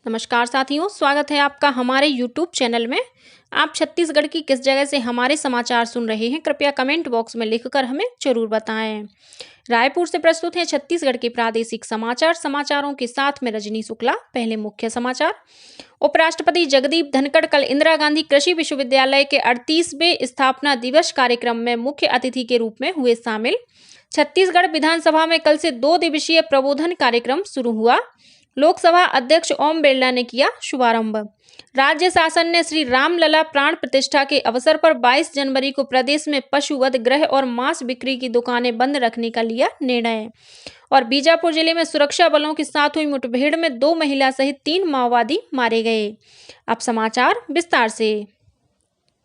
नमस्कार साथियों, स्वागत है आपका हमारे YouTube चैनल में। आप छत्तीसगढ़ की किस जगह से हमारे समाचार सुन रहे हैं, कृपया कमेंट बॉक्स में लिखकर हमें जरूर बताएं। रायपुर से प्रस्तुत है छत्तीसगढ़ के प्रादेशिक समाचार। समाचारों के साथ में रजनी शुक्ला। पहले मुख्य समाचार। उपराष्ट्रपति जगदीप धनखड़ कल इंदिरा गांधी कृषि विश्वविद्यालय के 38वें स्थापना दिवस कार्यक्रम में मुख्य अतिथि के रूप में हुए शामिल। छत्तीसगढ़ विधानसभा में कल से 2 दिवसीय प्रबोधन कार्यक्रम शुरू हुआ। लोकसभा अध्यक्ष ओम बिरला ने किया शुभारंभ। राज्य शासन ने श्री रामलला प्राण प्रतिष्ठा के अवसर पर 22 जनवरी को प्रदेश में पशुवध गृह और मांस बिक्री की दुकानें बंद रखने का लिया निर्णय। और बीजापुर जिले में सुरक्षा बलों के साथ हुई मुठभेड़ में 2 महिला सहित 3 माओवादी मारे गए। अब समाचार विस्तार से।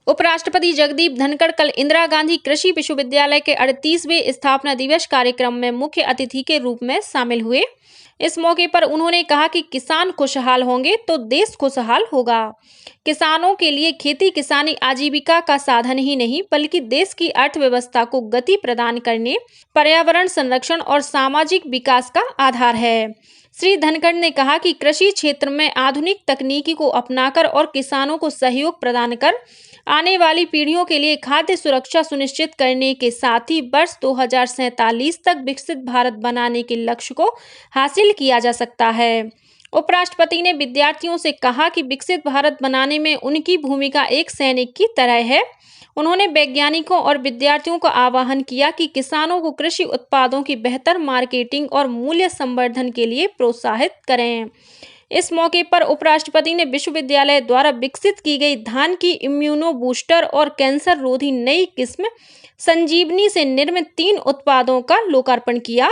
उपराष्ट्रपति जगदीप धनखड़ कल इंदिरा गांधी कृषि विश्वविद्यालय के 38वें स्थापना दिवस कार्यक्रम में मुख्य अतिथि के रूप में शामिल हुए। इस मौके पर उन्होंने कहा कि किसान खुशहाल होंगे तो देश खुशहाल होगा। किसानों के लिए खेती किसानी आजीविका का साधन ही नहीं बल्कि देश की अर्थव्यवस्था को गति प्रदान करने, पर्यावरण संरक्षण और सामाजिक विकास का आधार है। श्री धनखड़ ने कहा कि कृषि क्षेत्र में आधुनिक तकनीकी को अपनाकर और किसानों को सहयोग प्रदान कर आने वाली पीढ़ियों के लिए खाद्य सुरक्षा सुनिश्चित करने के साथ ही वर्ष 2047 तक विकसित भारत बनाने के लक्ष्य को हासिल किया जा सकता है। उपराष्ट्रपति ने विद्यार्थियों से कहा कि विकसित भारत बनाने में उनकी भूमिका एक सैनिक की तरह है। उन्होंने वैज्ञानिकों और विद्यार्थियों का आह्वान किया कि किसानों को कृषि उत्पादों की बेहतर मार्केटिंग और मूल्य संवर्धन के लिए प्रोत्साहित करें। इस मौके पर उपराष्ट्रपति ने विश्वविद्यालय द्वारा विकसित की गई धान की इम्यूनो बूस्टर और कैंसर रोधी नई किस्म संजीवनी से निर्मित 3 उत्पादों का लोकार्पण किया।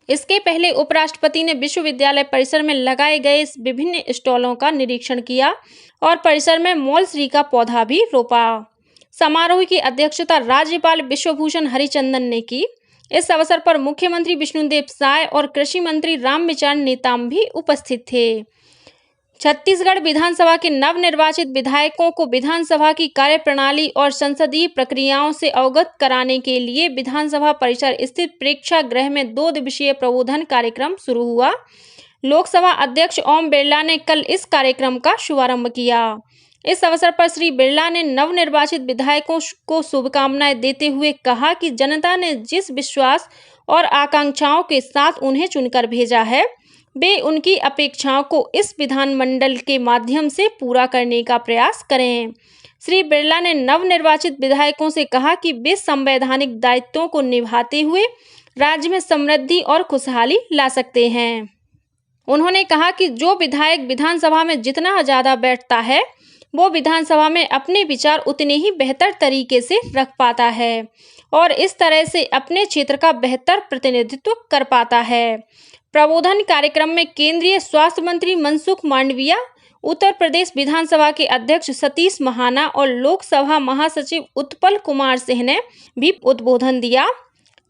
इसके पहले उपराष्ट्रपति ने विश्वविद्यालय परिसर में लगाए गए विभिन्न स्टॉलों का निरीक्षण किया और परिसर में मोलसरी का पौधा भी रोपा। समारोह की अध्यक्षता राज्यपाल विश्वभूषण हरिचंदन ने की। इस अवसर पर मुख्यमंत्री विष्णुदेव साय और कृषि मंत्री रामविचार नेताम भी उपस्थित थे। छत्तीसगढ़ विधानसभा के नवनिर्वाचित विधायकों को विधानसभा की कार्यप्रणाली और संसदीय प्रक्रियाओं से अवगत कराने के लिए विधानसभा परिसर स्थित प्रेक्षागृह में 2 दिवसीय प्रबोधन कार्यक्रम शुरू हुआ। लोकसभा अध्यक्ष ओम बिरला ने कल इस कार्यक्रम का शुभारंभ किया। इस अवसर पर श्री बिरला ने नवनिर्वाचित विधायकों को शुभकामनाएं देते हुए कहा कि जनता ने जिस विश्वास और आकांक्षाओं के साथ उन्हें चुनकर भेजा है, वे उनकी अपेक्षाओं को इस विधानमंडल के माध्यम से पूरा करने का प्रयास करें। श्री बिरला ने नवनिर्वाचित विधायकों से कहा कि वे संवैधानिक दायित्वों को निभाते हुए राज्य में समृद्धि और खुशहाली ला सकते हैं। उन्होंने कहा कि जो विधायक विधानसभा में जितना ज़्यादा बैठता है, वो विधानसभा में अपने विचार उतने ही बेहतर तरीके से रख पाता है और इस तरह से अपने क्षेत्र का बेहतर प्रतिनिधित्व कर पाता है। प्रबोधन कार्यक्रम में केंद्रीय स्वास्थ्य मंत्री मनसुख मांडविया, उत्तर प्रदेश विधानसभा के अध्यक्ष सतीश महाना और लोकसभा महासचिव उत्पल कुमार सिंह ने भी उद्बोधन दिया।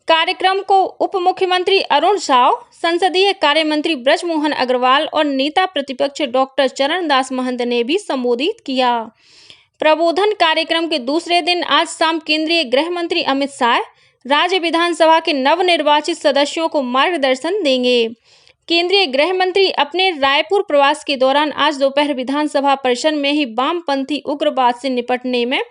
कार्यक्रम को उप मुख्यमंत्री अरुण साव, संसदीय कार्य मंत्री ब्रजमोहन अग्रवाल और नेता प्रतिपक्ष डॉक्टर चरणदास महंत ने भी संबोधित किया। प्रबोधन कार्यक्रम के दूसरे दिन आज शाम केंद्रीय गृह मंत्री अमित शाह राज्य विधानसभा के नवनिर्वाचित सदस्यों को मार्गदर्शन देंगे। केंद्रीय गृह मंत्री अपने रायपुर प्रवास के दौरान आज दोपहर विधानसभा परिसर में ही वामपंथी उग्रवाद से निपटने में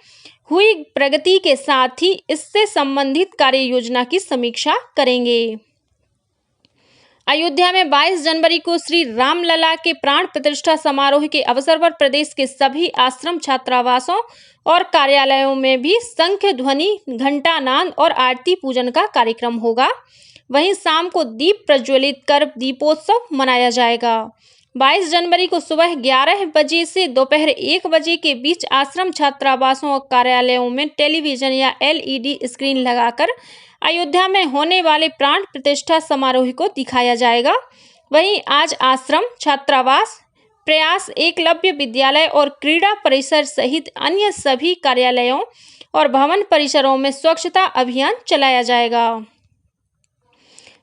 हुई प्रगति के साथ ही इससे संबंधित कार्य योजना की समीक्षा करेंगे। अयोध्या में 22 जनवरी को श्री रामलला के प्राण प्रतिष्ठा समारोह के अवसर पर प्रदेश के सभी आश्रम, छात्रावासों और कार्यालयों में भी शंख ध्वनि, घंटानाद और आरती पूजन का कार्यक्रम होगा। वहीं शाम को दीप प्रज्वलित कर दीपोत्सव मनाया जाएगा। 22 जनवरी को सुबह 11 बजे से दोपहर 1 बजे के बीच आश्रम, छात्रावासों और कार्यालयों में टेलीविजन या LED स्क्रीन लगाकर अयोध्या में होने वाले प्राण प्रतिष्ठा समारोह को दिखाया जाएगा। वहीं आज आश्रम, छात्रावास, प्रयास एकलव्य विद्यालय और क्रीड़ा परिसर सहित अन्य सभी कार्यालयों और भवन परिसरों में स्वच्छता अभियान चलाया जाएगा।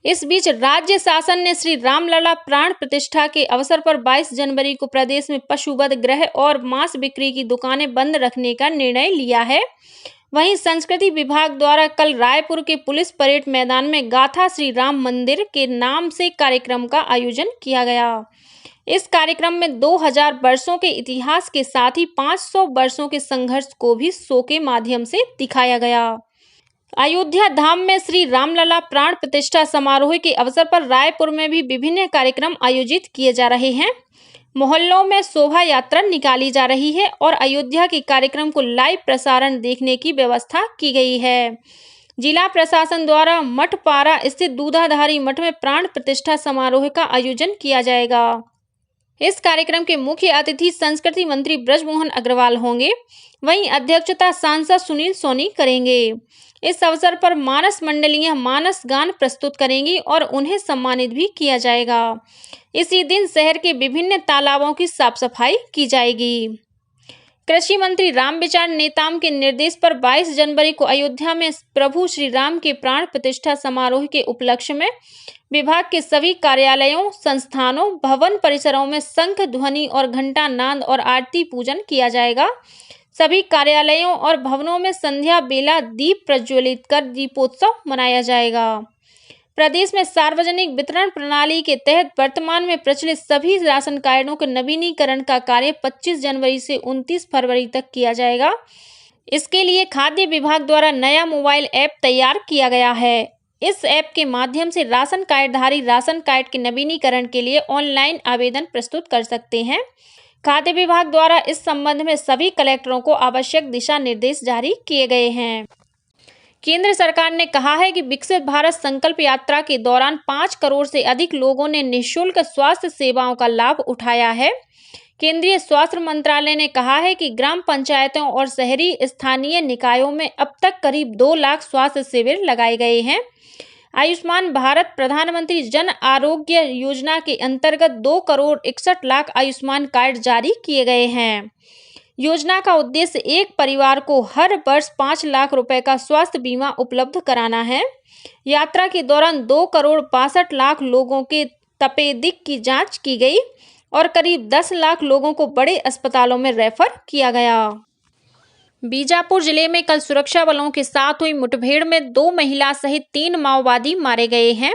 इस बीच राज्य शासन ने श्री रामलला प्राण प्रतिष्ठा के अवसर पर 22 जनवरी को प्रदेश में पशुवध गृह और मांस बिक्री की दुकानें बंद रखने का निर्णय लिया है। वहीं संस्कृति विभाग द्वारा कल रायपुर के पुलिस परेड मैदान में गाथा श्री राम मंदिर के नाम से कार्यक्रम का आयोजन किया गया। इस कार्यक्रम में 2000 वर्षों के इतिहास के साथ ही 500 वर्षों के संघर्ष को भी शो के माध्यम से दिखाया गया। अयोध्या धाम में श्री रामलला प्राण प्रतिष्ठा समारोह के अवसर पर रायपुर में भी विभिन्न कार्यक्रम आयोजित किए जा रहे हैं। मोहल्लों में शोभा यात्रा निकाली जा रही है और अयोध्या के कार्यक्रम को लाइव प्रसारण देखने की व्यवस्था की गई है। जिला प्रशासन द्वारा मठपारा स्थित दूधाधारी मठ में प्राण प्रतिष्ठा समारोह का आयोजन किया जाएगा। इस कार्यक्रम के मुख्य अतिथि संस्कृति मंत्री ब्रजमोहन अग्रवाल होंगे। वहीं अध्यक्षता सांसद सुनील सोनी करेंगे। इस अवसर पर मानस मंडलियां मानस गान प्रस्तुत करेंगी और उन्हें सम्मानित भी किया जाएगा। इसी दिन शहर के विभिन्न तालाबों की साफ सफाई की जाएगी। कृषि मंत्री रामविचार नेताम के निर्देश पर 22 जनवरी को अयोध्या में प्रभु श्री राम के प्राण प्रतिष्ठा समारोह के उपलक्ष्य में विभाग के सभी कार्यालयों, संस्थानों, भवन परिसरों में शंख ध्वनि और घंटा नाद और आरती पूजन किया जाएगा। सभी कार्यालयों और भवनों में संध्या बेला दीप प्रज्वलित कर दीपोत्सव मनाया जाएगा। प्रदेश में सार्वजनिक वितरण प्रणाली के तहत वर्तमान में प्रचलित सभी राशन कार्डों के नवीनीकरण का कार्य 25 जनवरी से 29 फरवरी तक किया जाएगा। इसके लिए खाद्य विभाग द्वारा नया मोबाइल ऐप तैयार किया गया है। इस ऐप के माध्यम से राशन कार्डधारी राशन कार्ड के नवीनीकरण के लिए ऑनलाइन आवेदन प्रस्तुत कर सकते हैं। खाद्य विभाग द्वारा इस संबंध में सभी कलेक्टरों को आवश्यक दिशा निर्देश जारी किए गए हैं। केंद्र सरकार ने कहा है कि विकसित भारत संकल्प यात्रा के दौरान 5 करोड़ से अधिक लोगों ने निःशुल्क स्वास्थ्य सेवाओं का लाभ उठाया है। केंद्रीय स्वास्थ्य मंत्रालय ने कहा है कि ग्राम पंचायतों और शहरी स्थानीय निकायों में अब तक करीब 2 लाख स्वास्थ्य शिविर लगाए गए हैं। आयुष्मान भारत प्रधानमंत्री जन आरोग्य योजना के अंतर्गत 2 करोड़ 61 लाख आयुष्मान कार्ड जारी किए गए हैं। योजना का उद्देश्य एक परिवार को हर वर्ष 5 लाख रुपए का स्वास्थ्य बीमा उपलब्ध कराना है। यात्रा के दौरान 2 करोड़ 62 लाख लोगों के तपेदिक की जांच की गई और करीब 10 लाख लोगों को बड़े अस्पतालों में रेफर किया गया। बीजापुर जिले में कल सुरक्षा बलों के साथ हुई मुठभेड़ में 2 महिला सहित 3 माओवादी मारे गए हैं।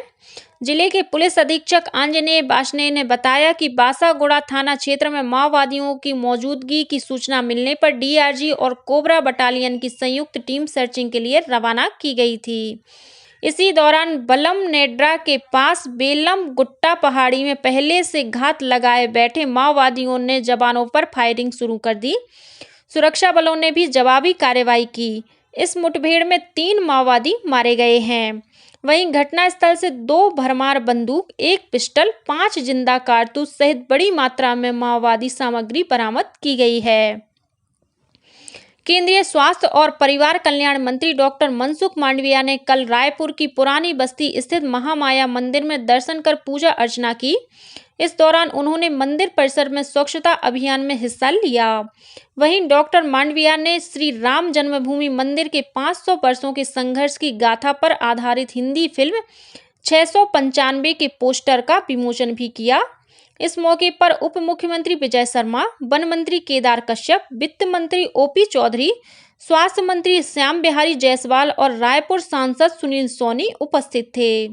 जिले के पुलिस अधीक्षक आंजनेय बासने ने बताया कि बासागुड़ा थाना क्षेत्र में माओवादियों की मौजूदगी की सूचना मिलने पर डीआरजी और कोबरा बटालियन की संयुक्त टीम सर्चिंग के लिए रवाना की गई थी। इसी दौरान बलम नेड्रा के पास बेलम गुट्टा पहाड़ी में पहले से घात लगाए बैठे माओवादियों ने जवानों पर फायरिंग शुरू कर दी। सुरक्षा बलों ने भी जवाबी कार्रवाई की। इस मुठभेड़ में 3 माओवादी मारे गए हैं। वहीं घटनास्थल से 2 भरमार बंदूक, 1 पिस्टल, 5 जिंदा कारतूस सहित बड़ी मात्रा में माओवादी सामग्री बरामद की गई है। केंद्रीय स्वास्थ्य और परिवार कल्याण मंत्री डॉक्टर मनसुख मांडविया ने कल रायपुर की पुरानी बस्ती स्थित महामाया मंदिर में दर्शन कर पूजा अर्चना की। इस दौरान उन्होंने मंदिर परिसर में स्वच्छता अभियान में हिस्सा लिया। वहीं डॉक्टर मांडविया ने श्री राम जन्मभूमि मंदिर के 500 वर्षों के संघर्ष की गाथा पर आधारित हिंदी फिल्म 695 के पोस्टर का विमोचन भी किया। इस मौके पर उप मुख्यमंत्री विजय शर्मा, वन मंत्री केदार कश्यप, वित्त मंत्री ओपी चौधरी, स्वास्थ्य मंत्री श्याम बिहारी जायसवाल और रायपुर सांसद सुनील सोनी उपस्थित थे।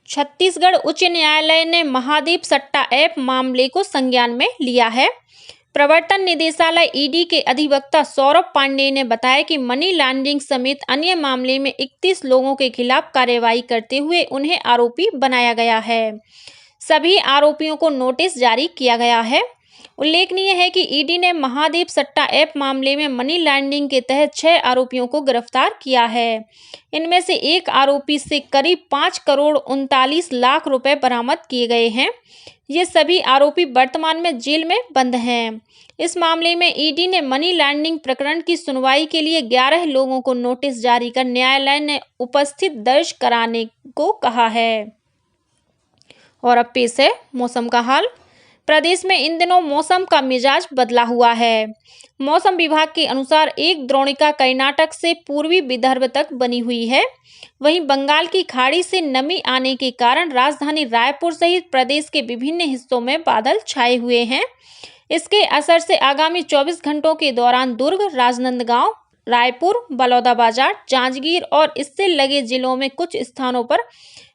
छत्तीसगढ़ उच्च न्यायालय ने महादीप सट्टा ऐप मामले को संज्ञान में लिया है। प्रवर्तन निदेशालय ईडी के अधिवक्ता सौरभ पांडेय ने बताया कि मनी लॉन्ड्रिंग समेत अन्य मामले में 31 लोगों के खिलाफ कार्रवाई करते हुए उन्हें आरोपी बनाया गया है। सभी आरोपियों को नोटिस जारी किया गया है। उल्लेखनीय है कि ईडी ने महादीप सट्टा ऐप मामले में मनी लॉन्ड्रिंग के तहत 6 आरोपियों को गिरफ्तार किया है। इनमें से एक आरोपी से करीब 5 करोड़ 39 लाख रुपए बरामद किए गए हैं। ये सभी आरोपी वर्तमान में जेल में बंद हैं। इस मामले में ईडी ने मनी लॉन्ड्रिंग प्रकरण की सुनवाई के लिए 11 लोगों को नोटिस जारी कर न्यायालय ने उपस्थित दर्ज कराने को कहा है। और अब पेश है मौसम का हाल। प्रदेश में इन दिनों मौसम का मिजाज बदला हुआ है। मौसम विभाग के अनुसार एक द्रोणिका कर्नाटक से पूर्वी विदर्भ तक बनी हुई है। वहीं बंगाल की खाड़ी से नमी आने के कारण राजधानी रायपुर सहित प्रदेश के विभिन्न हिस्सों में बादल छाए हुए हैं। इसके असर से आगामी 24 घंटों के दौरान दुर्ग, राजनांदगांव, रायपुर, बलौदाबाजार, जांजगीर और इससे लगे जिलों में कुछ स्थानों पर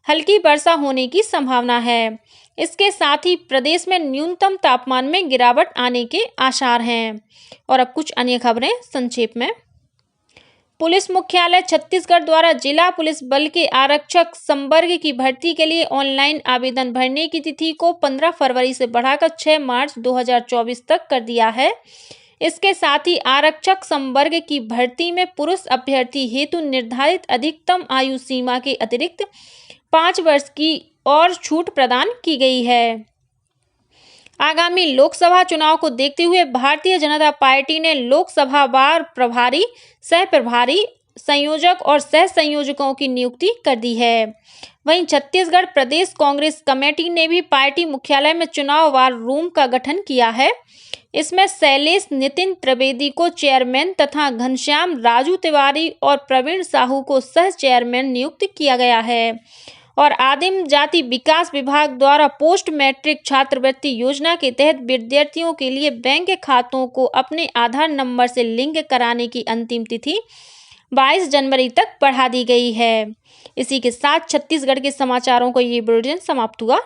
हल्की वर्षा होने की संभावना है। इसके साथ ही प्रदेश में न्यूनतम तापमान में गिरावट आने के आसार हैं। और अब कुछ अन्य खबरें संक्षेप में। पुलिस मुख्यालय छत्तीसगढ़ द्वारा जिला पुलिस बल के आरक्षक संवर्ग की भर्ती के लिए ऑनलाइन आवेदन भरने की तिथि को 15 फरवरी से बढ़ाकर 6 मार्च 2024 तक कर दिया है। इसके साथ ही आरक्षक संवर्ग की भर्ती में पुरुष अभ्यर्थी हेतु निर्धारित अधिकतम आयु सीमा के अतिरिक्त 5 वर्ष की और छूट प्रदान की गई है। आगामी लोकसभा चुनाव को देखते हुए भारतीय जनता पार्टी ने लोकसभावार प्रभारी, सह प्रभारी, संयोजक और सह संयोजकों की नियुक्ति कर दी है। वहीं छत्तीसगढ़ प्रदेश कांग्रेस कमेटी ने भी पार्टी मुख्यालय में चुनाव वार रूम का गठन किया है। इसमें शैलेश नितिन त्रिवेदी को चेयरमैन तथा घनश्याम राजू तिवारी और प्रवीण साहू को सह चेयरमैन नियुक्त किया गया है। और आदिम जाति विकास विभाग द्वारा पोस्ट मैट्रिक छात्रवृत्ति योजना के तहत विद्यार्थियों के लिए बैंक खातों को अपने आधार नंबर से लिंक कराने की अंतिम तिथि 22 जनवरी तक बढ़ा दी गई है। इसी के साथ छत्तीसगढ़ के समाचारों को ये बुलेटिन समाप्त हुआ।